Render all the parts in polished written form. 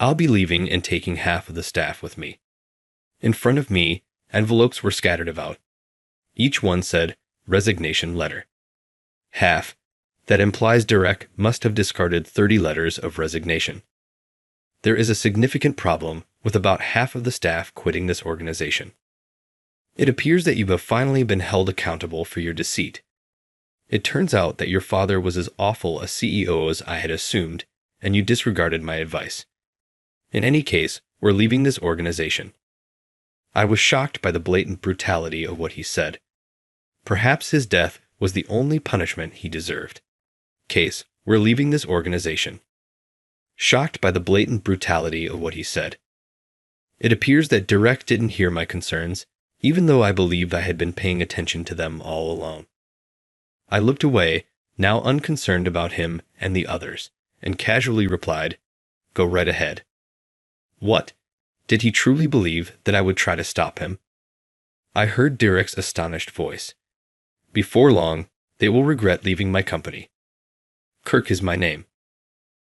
I'll be leaving and taking half of the staff with me. In front of me, envelopes were scattered about. Each one said, resignation letter. Half. That implies Derek must have discarded 30 letters of resignation. There is a significant problem with about half of the staff quitting this organization. It appears that you have finally been held accountable for your deceit. It turns out that your father was as awful a CEO as I had assumed, and you disregarded my advice. In any case, we're leaving this organization. I was shocked by the blatant brutality of what he said. Perhaps his death was the only punishment he deserved. Case, we're leaving this organization. Shocked by the blatant brutality of what he said. It appears that Derek didn't hear my concerns, even though I believed I had been paying attention to them all along. I looked away, now unconcerned about him and the others, and casually replied, "Go right ahead." What? Did he truly believe that I would try to stop him? I heard Derek's astonished voice. Before long, they will regret leaving my company. Kirk is my name.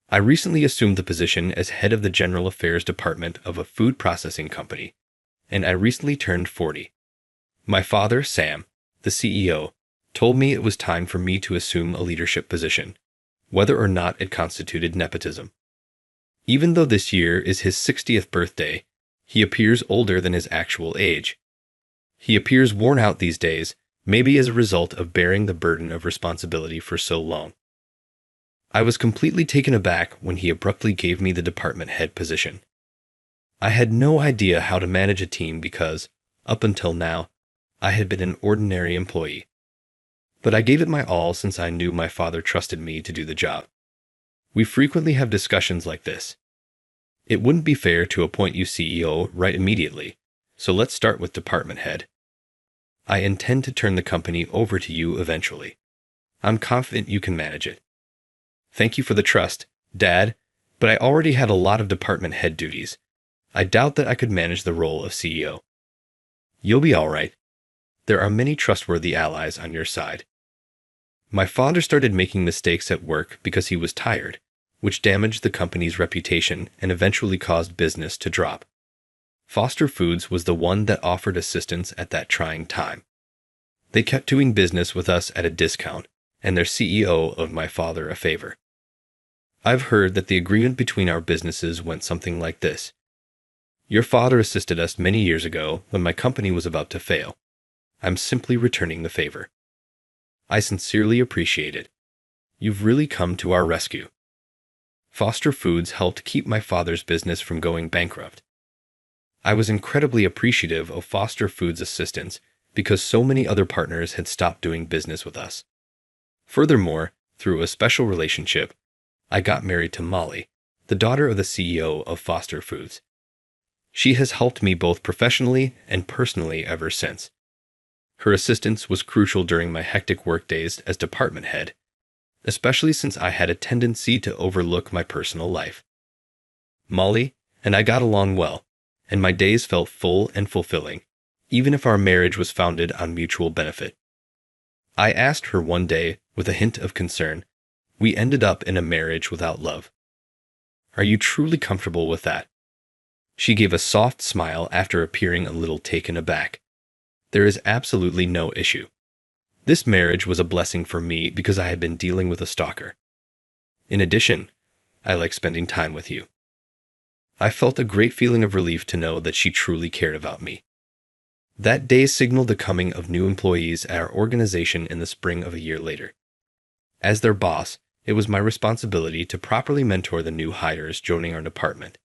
I recently assumed the position as head of the General Affairs Department of a food processing company, and I recently turned 40. My father, Sam, the CEO, told me it was time for me to assume a leadership position, whether or not it constituted nepotism. Even though this year is his 60th birthday, he appears older than his actual age. He appears worn out these days, maybe as a result of bearing the burden of responsibility for so long. I was completely taken aback when he abruptly gave me the department head position. I had no idea how to manage a team because, up until now, I had been an ordinary employee. But I gave it my all since I knew my father trusted me to do the job. We frequently have discussions like this. It wouldn't be fair to appoint you CEO right immediately, so let's start with department head. I intend to turn the company over to you eventually. I'm confident you can manage it. Thank you for the trust, Dad, but I already had a lot of department head duties. I doubt that I could manage the role of CEO. You'll be all right. There are many trustworthy allies on your side. My father started making mistakes at work because he was tired, which damaged the company's reputation and eventually caused business to drop. Foster Foods was the one that offered assistance at that trying time. They kept doing business with us at a discount, and their CEO owed my father a favor. I've heard that the agreement between our businesses went something like this. Your father assisted us many years ago when my company was about to fail. I'm simply returning the favor. I sincerely appreciate it. You've really come to our rescue. Foster Foods helped keep my father's business from going bankrupt. I was incredibly appreciative of Foster Foods' assistance because so many other partners had stopped doing business with us. Furthermore, through a special relationship, I got married to Molly, the daughter of the CEO of Foster Foods. She has helped me both professionally and personally ever since. Her assistance was crucial during my hectic workdays as department head, especially since I had a tendency to overlook my personal life. Molly and I got along well, and my days felt full and fulfilling, even if our marriage was founded on mutual benefit. I asked her one day, with a hint of concern, we ended up in a marriage without love. Are you truly comfortable with that? She gave a soft smile after appearing a little taken aback. There is absolutely no issue. This marriage was a blessing for me because I had been dealing with a stalker. In addition, I like spending time with you. I felt a great feeling of relief to know that she truly cared about me. That day signaled the coming of new employees at our organization in the spring of a year later. As their boss, it was my responsibility to properly mentor the new hires joining our department.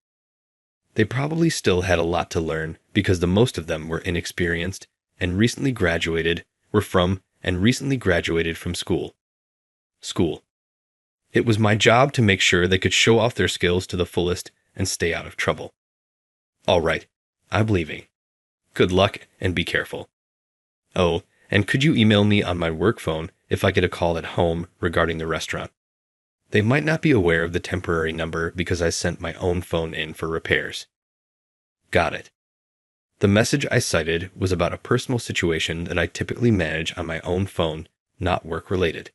They probably still had a lot to learn because the most of them were inexperienced and recently graduated from school. It was my job to make sure they could show off their skills to the fullest and stay out of trouble. All right, I'm leaving. Good luck and be careful. Oh, and could you email me on my work phone if I get a call at home regarding the restaurant? They might not be aware of the temporary number because I sent my own phone in for repairs. Got it. The message I cited was about a personal situation that I typically manage on my own phone, not work-related.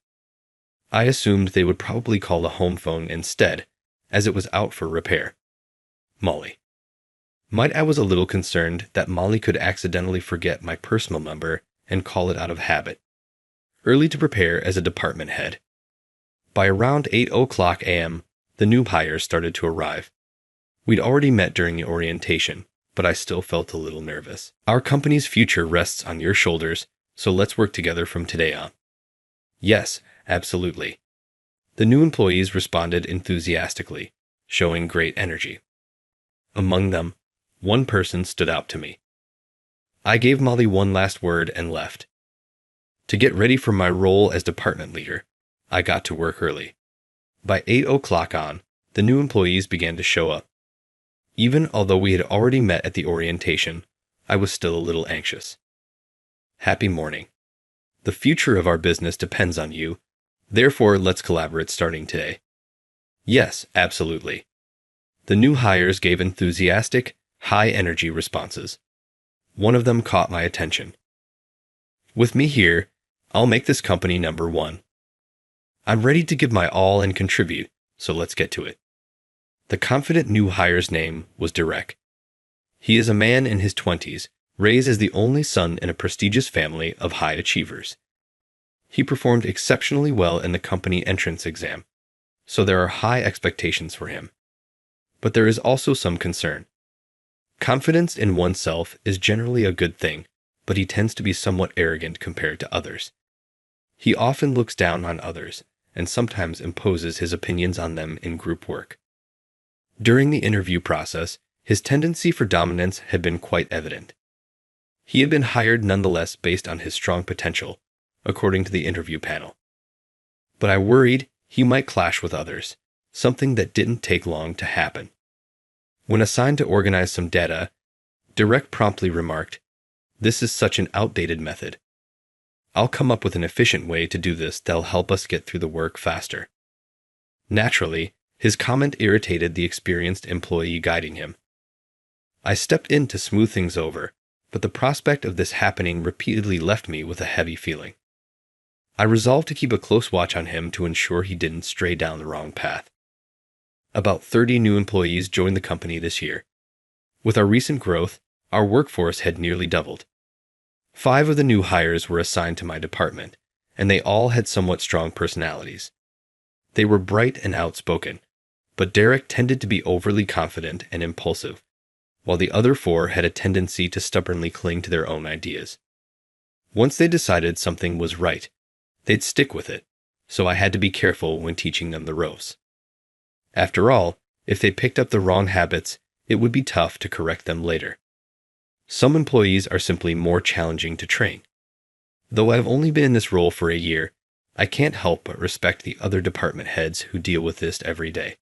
I assumed they would probably call the home phone instead, as it was out for repair. Molly. Might I was a little concerned that Molly could accidentally forget my personal number and call it out of habit. Early to prepare as a department head. By around 8:00 a.m., the new hires started to arrive. We'd already met during the orientation, but I still felt a little nervous. Our company's future rests on your shoulders, so let's work together from today on. Yes, absolutely. The new employees responded enthusiastically, showing great energy. Among them, one person stood out to me. I gave Molly one last word and left. To get ready for my role as department leader, I got to work early. By 8:00 on, the new employees began to show up. Even although we had already met at the orientation, I was still a little anxious. Happy morning. The future of our business depends on you, therefore let's collaborate starting today. Yes, absolutely. The new hires gave enthusiastic, high-energy responses. One of them caught my attention. With me here, I'll make this company number one. I'm ready to give my all and contribute, so let's get to it. The confident new hire's name was Derek. He is a man in his 20s, raised as the only son in a prestigious family of high achievers. He performed exceptionally well in the company entrance exam, so there are high expectations for him. But there is also some concern. Confidence in oneself is generally a good thing, but he tends to be somewhat arrogant compared to others. He often looks down on others and sometimes imposes his opinions on them in group work. During the interview process, his tendency for dominance had been quite evident. He had been hired nonetheless based on his strong potential, according to the interview panel. But I worried he might clash with others, something that didn't take long to happen. When assigned to organize some data, Derek promptly remarked, "This is such an outdated method. I'll come up with an efficient way to do this that'll help us get through the work faster." Naturally, his comment irritated the experienced employee guiding him. I stepped in to smooth things over, but the prospect of this happening repeatedly left me with a heavy feeling. I resolved to keep a close watch on him to ensure he didn't stray down the wrong path. About 30 new employees joined the company this year. With our recent growth, our workforce had nearly doubled. 5 of the new hires were assigned to my department, and they all had somewhat strong personalities. They were bright and outspoken, but Derek tended to be overly confident and impulsive, while the other 4 had a tendency to stubbornly cling to their own ideas. Once they decided something was right, they'd stick with it, so I had to be careful when teaching them the ropes. After all, if they picked up the wrong habits, it would be tough to correct them later. Some employees are simply more challenging to train. Though I've only been in this role for a year, I can't help but respect the other department heads who deal with this every day.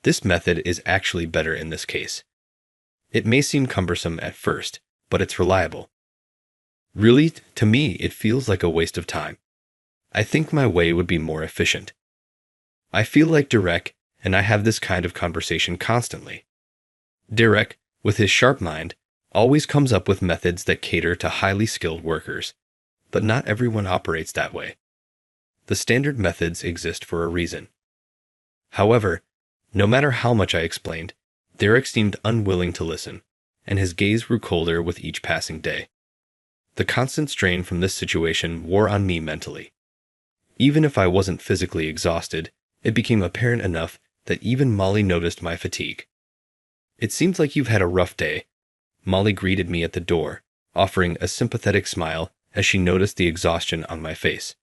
This method is actually better in this case. It may seem cumbersome at first, but it's reliable. Really, to me, it feels like a waste of time. I think my way would be more efficient. I feel like Derek, and I have this kind of conversation constantly. Derek, with his sharp mind, always comes up with methods that cater to highly skilled workers, but not everyone operates that way. The standard methods exist for a reason. However, no matter how much I explained, Derek seemed unwilling to listen, and his gaze grew colder with each passing day. The constant strain from this situation wore on me mentally. Even if I wasn't physically exhausted, it became apparent enough that even Molly noticed my fatigue. "It seems like you've had a rough day." Molly greeted me at the door, offering a sympathetic smile as she noticed the exhaustion on my face.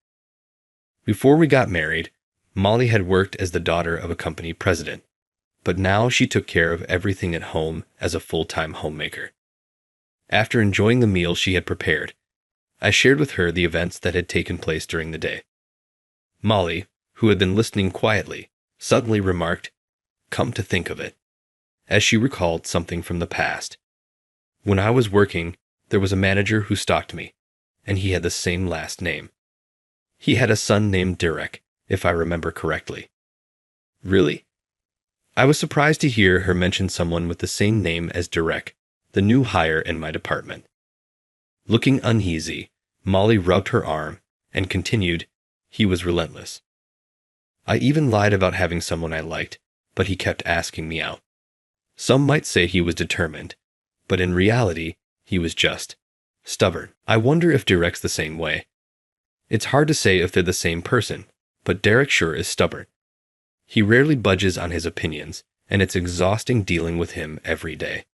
Before we got married, Molly had worked as the daughter of a company president, but now she took care of everything at home as a full-time homemaker. After enjoying the meal she had prepared, I shared with her the events that had taken place during the day. Molly, who had been listening quietly, suddenly remarked, "Come to think of it," as she recalled something from the past. When I was working, there was a manager who stalked me, and he had the same last name. He had a son named Derek, if I remember correctly. Really? I was surprised to hear her mention someone with the same name as Derek, the new hire in my department. Looking uneasy, Molly rubbed her arm and continued, "He was relentless. I even lied about having someone I liked, but he kept asking me out. Some might say he was determined, but in reality, he was just stubborn. I wonder if Derek's the same way. It's hard to say if they're the same person, but Derek sure is stubborn. He rarely budges on his opinions, and it's exhausting dealing with him every day.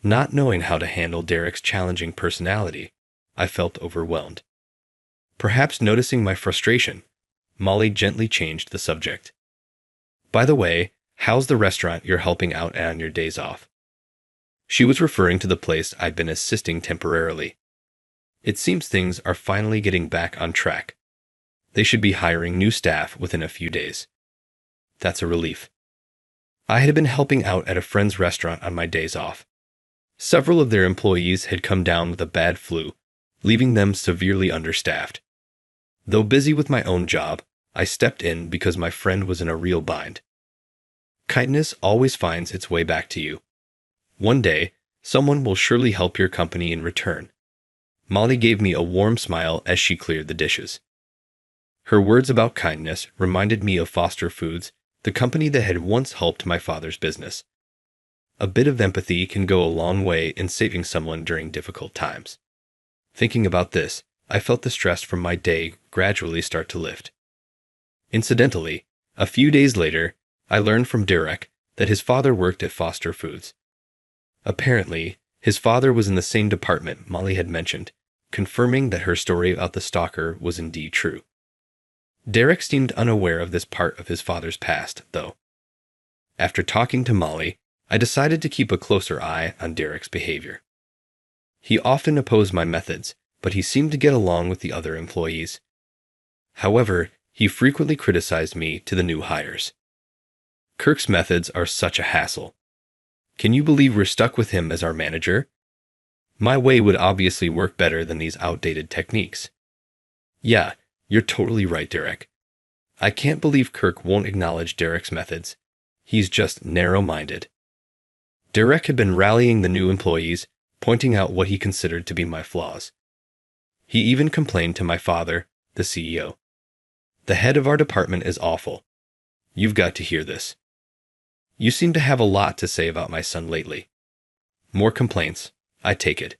Not knowing how to handle Derek's challenging personality, I felt overwhelmed. Perhaps noticing my frustration, Molly gently changed the subject. By the way, how's the restaurant you're helping out at on your days off? She was referring to the place I'd been assisting temporarily. It seems things are finally getting back on track. They should be hiring new staff within a few days. That's a relief. I had been helping out at a friend's restaurant on my days off. Several of their employees had come down with a bad flu, leaving them severely understaffed. Though busy with my own job, I stepped in because my friend was in a real bind. Kindness always finds its way back to you. One day, someone will surely help your company in return. Molly gave me a warm smile as she cleared the dishes. Her words about kindness reminded me of Foster Foods, the company that had once helped my father's business. A bit of empathy can go a long way in saving someone during difficult times. Thinking about this, I felt the stress from my day gradually start to lift. Incidentally, a few days later, I learned from Derek that his father worked at Foster Foods. Apparently, his father was in the same department Molly had mentioned, confirming that her story about the stalker was indeed true. Derek seemed unaware of this part of his father's past, though. After talking to Molly, I decided to keep a closer eye on Derek's behavior. He often opposed my methods, but he seemed to get along with the other employees. However, he frequently criticized me to the new hires. Kirk's methods are such a hassle. Can you believe we're stuck with him as our manager? My way would obviously work better than these outdated techniques. Yeah, you're totally right, Derek. I can't believe Kirk won't acknowledge Derek's methods. He's just narrow-minded. Derek had been rallying the new employees, pointing out what he considered to be my flaws. He even complained to my father, the CEO. The head of our department is awful. You've got to hear this. You seem to have a lot to say about my son lately. More complaints, I take it.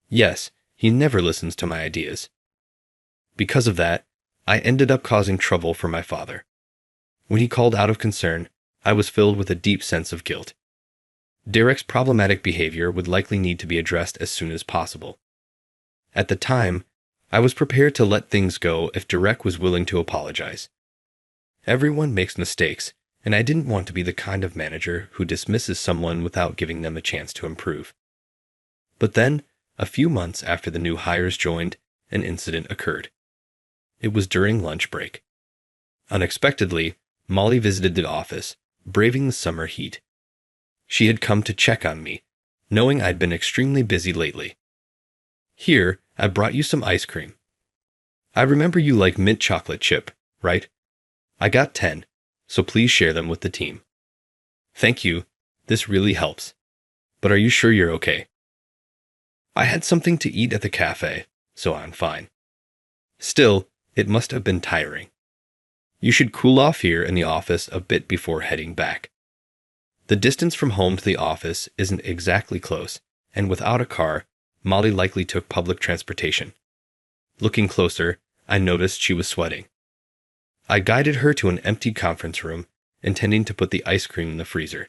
Yes, he never listens to my ideas. Because of that, I ended up causing trouble for my father. When he called out of concern, I was filled with a deep sense of guilt. Derek's problematic behavior would likely need to be addressed as soon as possible. At the time, I was prepared to let things go if Derek was willing to apologize. Everyone makes mistakes, and I didn't want to be the kind of manager who dismisses someone without giving them a chance to improve. But then, a few months after the new hires joined, an incident occurred. It was during lunch break. Unexpectedly, Molly visited the office, braving the summer heat. She had come to check on me, knowing I'd been extremely busy lately. Here, I brought you some ice cream. I remember you like mint chocolate chip, right? I got 10, so please share them with the team. Thank you, this really helps. But are you sure you're okay? I had something to eat at the cafe, so I'm fine. Still, it must have been tiring. You should cool off here in the office a bit before heading back. The distance from home to the office isn't exactly close, and without a car, Molly likely took public transportation. Looking closer, I noticed she was sweating. I guided her to an empty conference room, intending to put the ice cream in the freezer.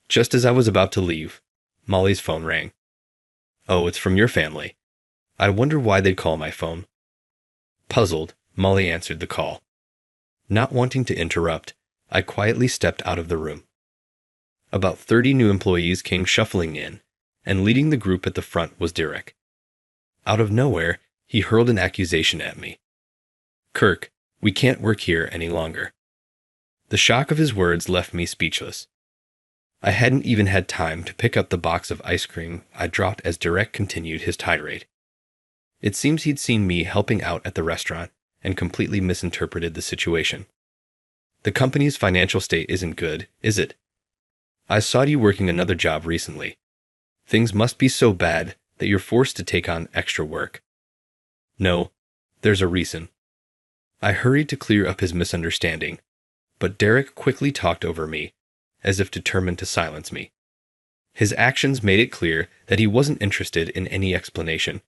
Just as I was about to leave, Molly's phone rang. Oh, it's from your family. I wonder why they'd call my phone. Puzzled, Molly answered the call. Not wanting to interrupt, I quietly stepped out of the room. About 30 new employees came shuffling in, and leading the group at the front was Derek. Out of nowhere, he hurled an accusation at me. Kirk, we can't work here any longer. The shock of his words left me speechless. I hadn't even had time to pick up the box of ice cream I dropped as Derek continued his tirade. It seems he'd seen me helping out at the restaurant and completely misinterpreted the situation. The company's financial state isn't good, is it? I saw you working another job recently. Things must be so bad that you're forced to take on extra work. No, there's a reason. I hurried to clear up his misunderstanding, but Derek quickly talked over me, as if determined to silence me. His actions made it clear that he wasn't interested in any explanation.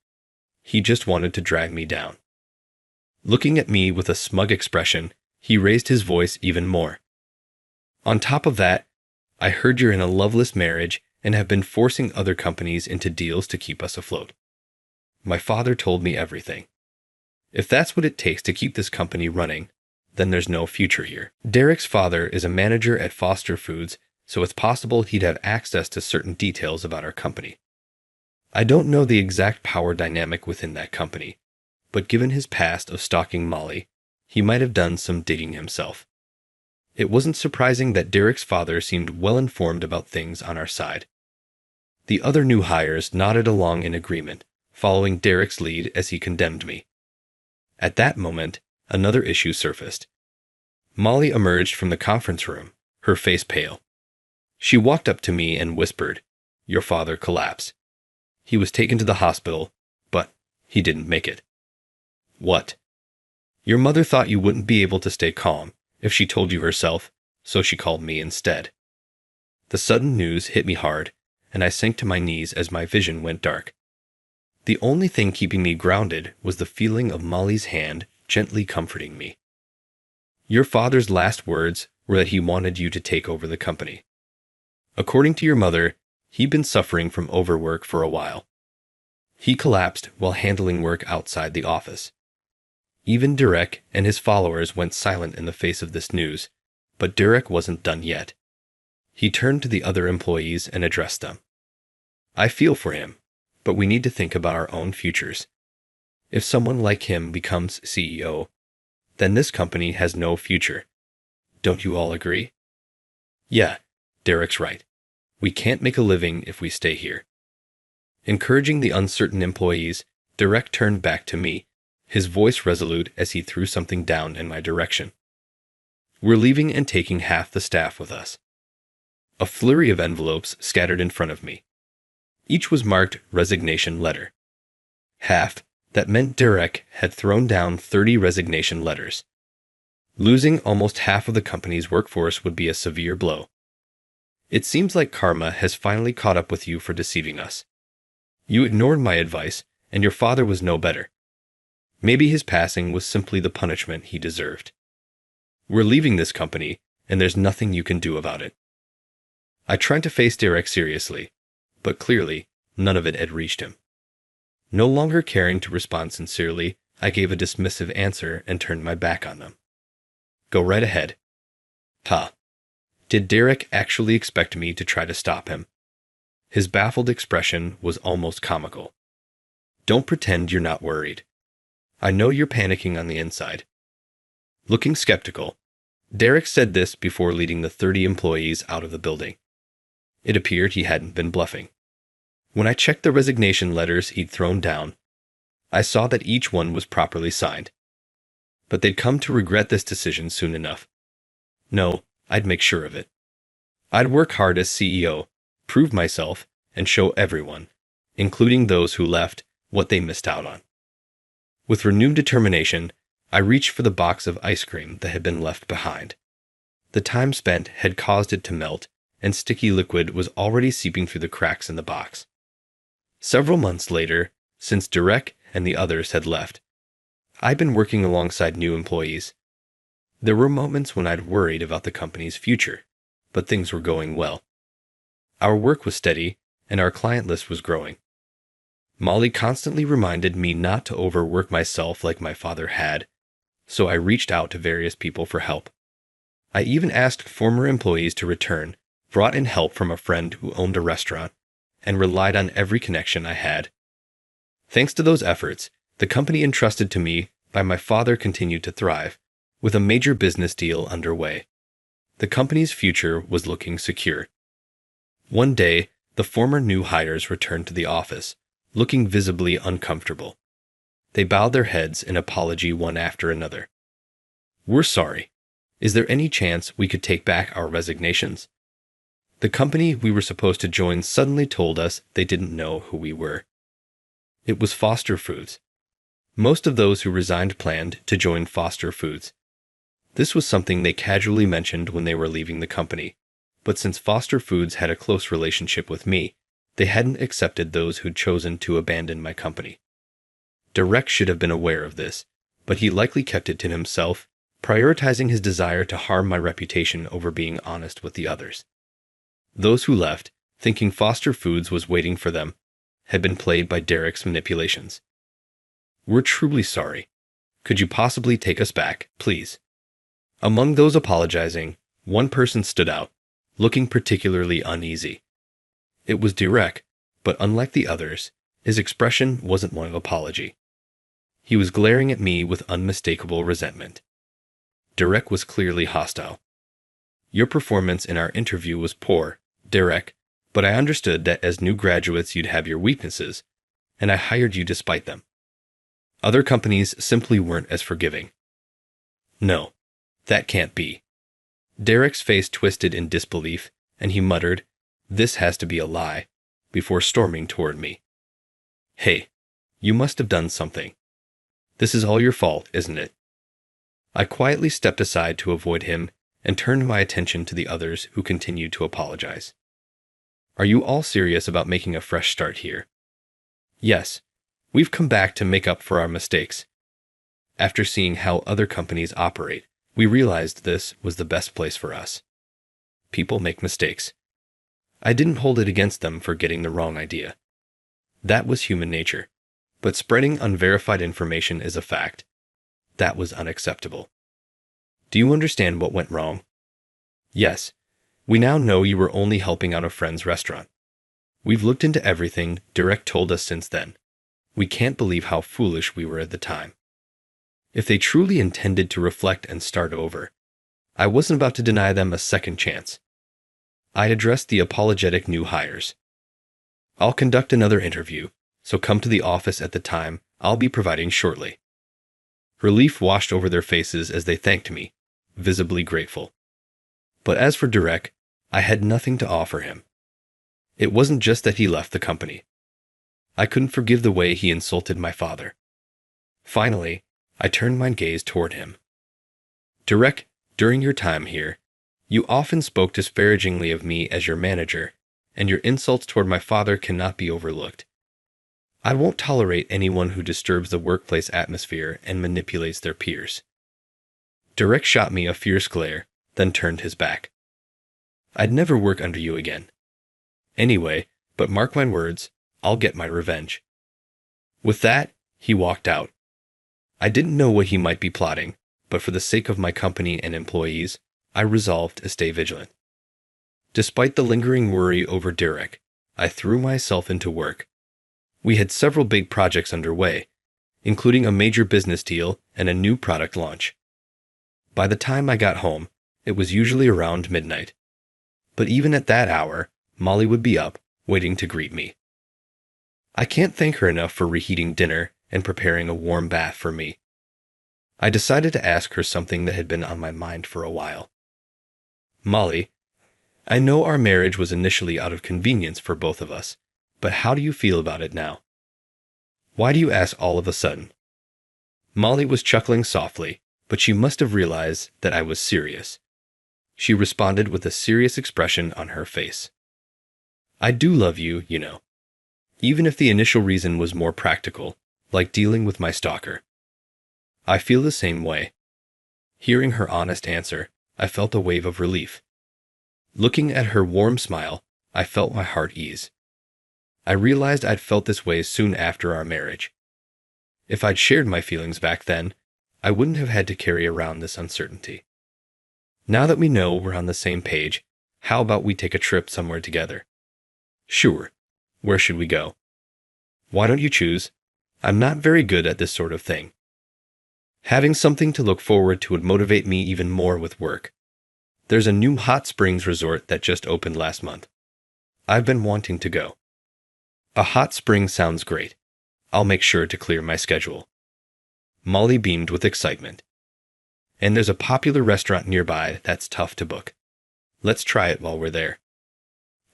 He just wanted to drag me down. Looking at me with a smug expression, he raised his voice even more. On top of that, I heard you're in a loveless marriage and have been forcing other companies into deals to keep us afloat. My father told me everything. If that's what it takes to keep this company running, then there's no future here. Derek's father is a manager at Foster Foods, so it's possible he'd have access to certain details about our company. I don't know the exact power dynamic within that company, but given his past of stalking Molly, he might have done some digging himself. It wasn't surprising that Derek's father seemed well informed about things on our side. The other new hires nodded along in agreement, following Derek's lead as he condemned me. At that moment, another issue surfaced. Molly emerged from the conference room, her face pale. She walked up to me and whispered, "Your father collapsed. He was taken to the hospital, but he didn't make it." "What?" "Your mother thought you wouldn't be able to stay calm if she told you herself, so she called me instead." The sudden news hit me hard, and I sank to my knees as my vision went dark. The only thing keeping me grounded was the feeling of Molly's hand gently comforting me. "Your father's last words were that he wanted you to take over the company. According to your mother, he'd been suffering from overwork for a while. He collapsed while handling work outside the office." Even Derek and his followers went silent in the face of this news, but Derek wasn't done yet. He turned to the other employees and addressed them. "I feel for him, but we need to think about our own futures. If someone like him becomes CEO, then this company has no future. Don't you all agree?" "Yeah, Derek's right. We can't make a living if we stay here." Encouraging the uncertain employees, Derek turned back to me, his voice resolute as he threw something down in my direction. "We're leaving and taking half the staff with us." A flurry of envelopes scattered in front of me. Each was marked resignation letter. Half, that meant Derek had thrown down 30 resignation letters. Losing almost half of the company's workforce would be a severe blow. "It seems like karma has finally caught up with you for deceiving us. You ignored my advice, and your father was no better. Maybe his passing was simply the punishment he deserved. We're leaving this company, and there's nothing you can do about it." I tried to face Derek seriously, but clearly, none of it had reached him. No longer caring to respond sincerely, I gave a dismissive answer and turned my back on them. "Go right ahead." "Ha. Did Derek actually expect me to try to stop him?" His baffled expression was almost comical. "Don't pretend you're not worried. I know you're panicking on the inside." Looking skeptical, Derek said this before leading the 30 employees out of the building. It appeared he hadn't been bluffing. When I checked the resignation letters he'd thrown down, I saw that each one was properly signed. But they'd come to regret this decision soon enough. No, I'd make sure of it. I'd work hard as CEO, prove myself, and show everyone, including those who left, what they missed out on. With renewed determination, I reached for the box of ice cream that had been left behind. The time spent had caused it to melt, and sticky liquid was already seeping through the cracks in the box. Several months later, since Derek and the others had left, I'd been working alongside new employees. There were moments when I'd worried about the company's future, but things were going well. Our work was steady, and our client list was growing. Molly constantly reminded me not to overwork myself like my father had, so I reached out to various people for help. I even asked former employees to return, brought in help from a friend who owned a restaurant, and relied on every connection I had. Thanks to those efforts, the company entrusted to me by my father continued to thrive, with a major business deal underway. The company's future was looking secure. One day, the former new hires returned to the office, looking visibly uncomfortable. They bowed their heads in apology one after another. "We're sorry. Is there any chance we could take back our resignations?" The company we were supposed to join suddenly told us they didn't know who we were. It was Foster Foods. Most of those who resigned planned to join Foster Foods. This was something they casually mentioned when they were leaving the company, but since Foster Foods had a close relationship with me, they hadn't accepted those who'd chosen to abandon my company. Derek should have been aware of this, but he likely kept it to himself, prioritizing his desire to harm my reputation over being honest with the others. Those who left, thinking Foster Foods was waiting for them, had been played by Derek's manipulations. "We're truly sorry. Could you possibly take us back, please?" Among those apologizing, one person stood out, looking particularly uneasy. It was Derek, but unlike the others, his expression wasn't one of apology. He was glaring at me with unmistakable resentment. Derek was clearly hostile. "Your performance in our interview was poor, Derek, but I understood that as new graduates you'd have your weaknesses, and I hired you despite them. Other companies simply weren't as forgiving." "No, that can't be." Derek's face twisted in disbelief, and he muttered, "This has to be a lie," before storming toward me. "Hey, you must have done something. This is all your fault, isn't it?" I quietly stepped aside to avoid him and turned my attention to the others who continued to apologize. "Are you all serious about making a fresh start here?" "Yes, we've come back to make up for our mistakes. After seeing how other companies operate, we realized this was the best place for us. People make mistakes. I didn't hold it against them for getting the wrong idea. That was human nature. But spreading unverified information is a fact. That was unacceptable. Do you understand what went wrong?" "Yes. We now know you were only helping out a friend's restaurant. We've looked into everything Derek told us since then. We can't believe how foolish we were at the time. If they truly intended to reflect and start over, I wasn't about to deny them a second chance. I'd addressed the apologetic new hires. I'll conduct another interview, so come to the office at the time I'll be providing shortly." Relief washed over their faces as they thanked me, visibly grateful. But as for Derek, I had nothing to offer him. It wasn't just that he left the company. I couldn't forgive the way he insulted my father. Finally, I turned my gaze toward him. "Derek, during your time here, you often spoke disparagingly of me as your manager, and your insults toward my father cannot be overlooked. I won't tolerate anyone who disturbs the workplace atmosphere and manipulates their peers." Derek shot me a fierce glare, then turned his back. "I'd never work under you again. Anyway, but mark my words, I'll get my revenge." With that, he walked out. I didn't know what he might be plotting, but for the sake of my company and employees, I resolved to stay vigilant. Despite the lingering worry over Derek, I threw myself into work. We had several big projects underway, including a major business deal and a new product launch. By the time I got home, it was usually around midnight. But even at that hour, Molly would be up, waiting to greet me. I can't thank her enough for reheating dinner and preparing a warm bath for me. I decided to ask her something that had been on my mind for a while. "Molly, I know our marriage was initially out of convenience for both of us, but how do you feel about it now? Why do you ask all of a sudden?" Molly was chuckling softly, but she must have realized that I was serious. She responded with a serious expression on her face. "I do love you, you know. Even if the initial reason was more practical, like dealing with my stalker. I feel the same way." Hearing her honest answer, I felt a wave of relief. Looking at her warm smile, I felt my heart ease. I realized I'd felt this way soon after our marriage. If I'd shared my feelings back then, I wouldn't have had to carry around this uncertainty. Now that we know we're on the same page, how about we take a trip somewhere together? Sure. Where should we go? Why don't you choose? I'm not very good at this sort of thing. Having something to look forward to would motivate me even more with work. There's a new hot springs resort that just opened last month. I've been wanting to go. A hot spring sounds great. I'll make sure to clear my schedule. Molly beamed with excitement. And there's a popular restaurant nearby that's tough to book. Let's try it while we're there.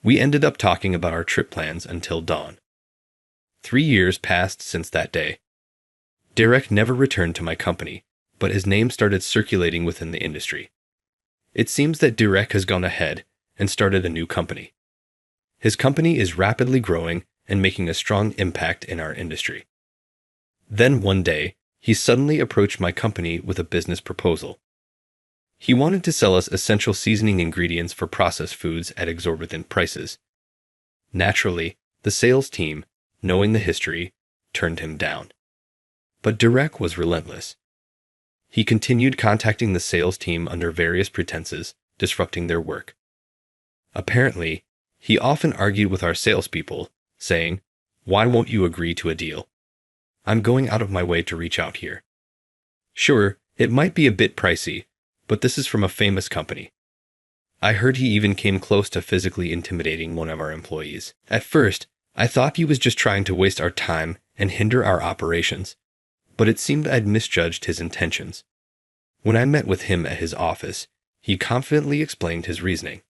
We ended up talking about our trip plans until dawn. 3 years passed since that day. Derek never returned to my company, but his name started circulating within the industry. It seems that Derek has gone ahead and started a new company. His company is rapidly growing and making a strong impact in our industry. Then one day, he suddenly approached my company with a business proposal. He wanted to sell us essential seasoning ingredients for processed foods at exorbitant prices. Naturally, the sales team, knowing the history, turned him down. But Derek was relentless. He continued contacting the sales team under various pretenses, disrupting their work. Apparently, he often argued with our salespeople, saying, "Why won't you agree to a deal? I'm going out of my way to reach out here. Sure, it might be a bit pricey, but this is from a famous company." I heard he even came close to physically intimidating one of our employees. At first, I thought he was just trying to waste our time and hinder our operations, but it seemed I'd misjudged his intentions. When I met with him at his office, he confidently explained his reasoning.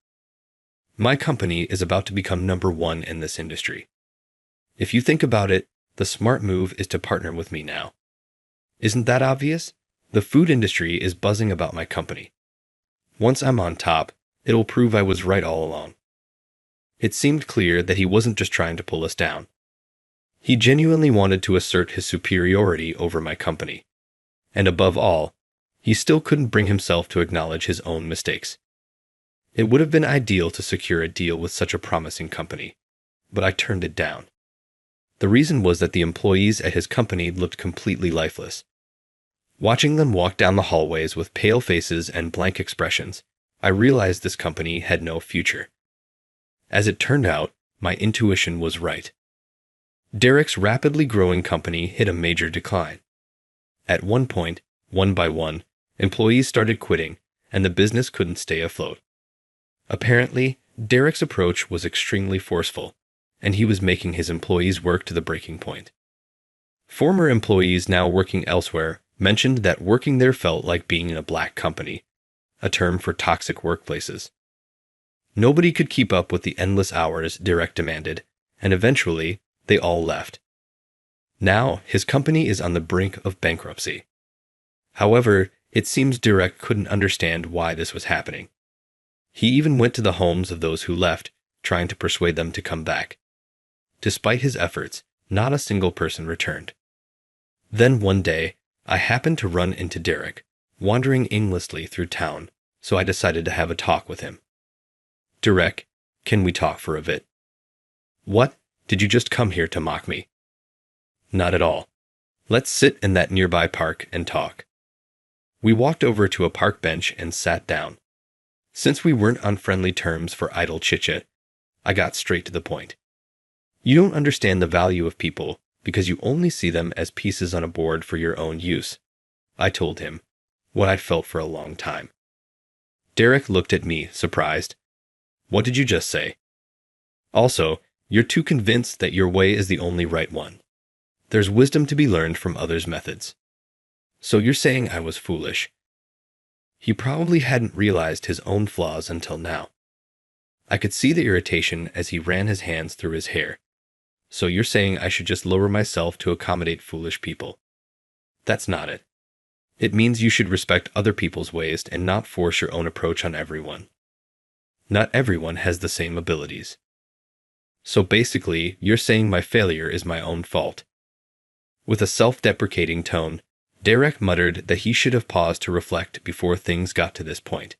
"My company is about to become number one in this industry. If you think about it, the smart move is to partner with me now. Isn't that obvious? The food industry is buzzing about my company. Once I'm on top, it'll prove I was right all along." It seemed clear that he wasn't just trying to pull us down. He genuinely wanted to assert his superiority over my company. And above all, he still couldn't bring himself to acknowledge his own mistakes. It would have been ideal to secure a deal with such a promising company, but I turned it down. The reason was that the employees at his company looked completely lifeless. Watching them walk down the hallways with pale faces and blank expressions, I realized this company had no future. As it turned out, my intuition was right. Derek's rapidly growing company hit a major decline. At one point, one by one, employees started quitting, and the business couldn't stay afloat. Apparently, Derek's approach was extremely forceful, and he was making his employees work to the breaking point. Former employees now working elsewhere mentioned that working there felt like being in a black company, a term for toxic workplaces. Nobody could keep up with the endless hours Derek demanded, and eventually, they all left. Now, his company is on the brink of bankruptcy. However, it seems Derek couldn't understand why this was happening. He even went to the homes of those who left, trying to persuade them to come back. Despite his efforts, not a single person returned. Then one day, I happened to run into Derek, wandering aimlessly through town, so I decided to have a talk with him. "Derek, can we talk for a bit?" "What? Did you just come here to mock me?" "Not at all. Let's sit in that nearby park and talk." We walked over to a park bench and sat down. Since we weren't on friendly terms for idle chit-chat, I got straight to the point. "You don't understand the value of people because you only see them as pieces on a board for your own use," I told him, what I'd felt for a long time. Derek looked at me, surprised. "What did you just say?" "Also, you're too convinced that your way is the only right one. There's wisdom to be learned from others' methods. So you're saying I was foolish." He probably hadn't realized his own flaws until now. I could see the irritation as he ran his hands through his hair. "So you're saying I should just lower myself to accommodate foolish people?" "That's not it. It means you should respect other people's ways and not force your own approach on everyone. Not everyone has the same abilities. So basically, you're saying my failure is my own fault." With a self-deprecating tone, Derek muttered that he should have paused to reflect before things got to this point.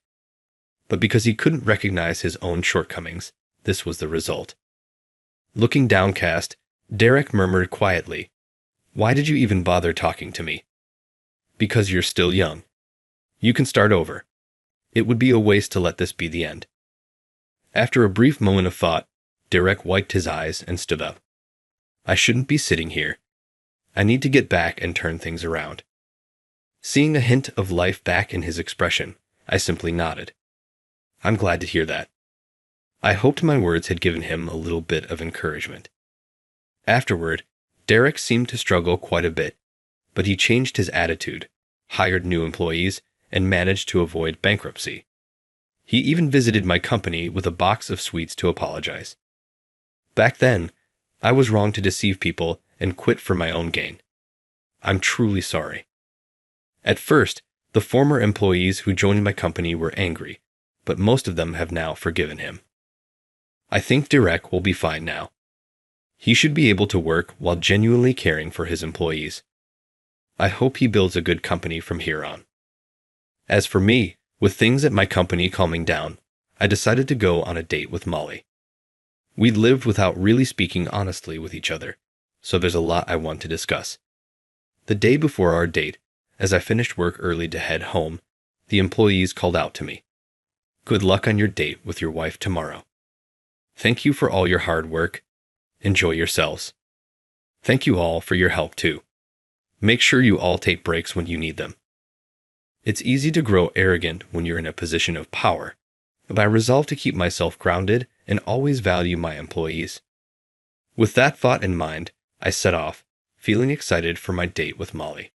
But because he couldn't recognize his own shortcomings, this was the result. Looking downcast, Derek murmured quietly, "Why did you even bother talking to me?" "Because you're still young. You can start over. It would be a waste to let this be the end." After a brief moment of thought, Derek wiped his eyes and stood up. "I shouldn't be sitting here. I need to get back and turn things around." Seeing a hint of life back in his expression, I simply nodded. "I'm glad to hear that." I hoped my words had given him a little bit of encouragement. Afterward, Derek seemed to struggle quite a bit, but he changed his attitude, hired new employees, and managed to avoid bankruptcy. He even visited my company with a box of sweets to apologize. Back then, I was wrong to deceive people and quit for my own gain. I'm truly sorry. At first, the former employees who joined my company were angry, but most of them have now forgiven him. I think Derek will be fine now. He should be able to work while genuinely caring for his employees. I hope he builds a good company from here on. As for me, with things at my company calming down, I decided to go on a date with Molly. We'd lived without really speaking honestly with each other, so there's a lot I want to discuss. The day before our date, as I finished work early to head home, the employees called out to me. Good luck on your date with your wife tomorrow. Thank you for all your hard work. Enjoy yourselves. Thank you all for your help too. Make sure you all take breaks when you need them. It's easy to grow arrogant when you're in a position of power, but I resolve to keep myself grounded and always value my employees. With that thought in mind, I set off, feeling excited for my date with Molly.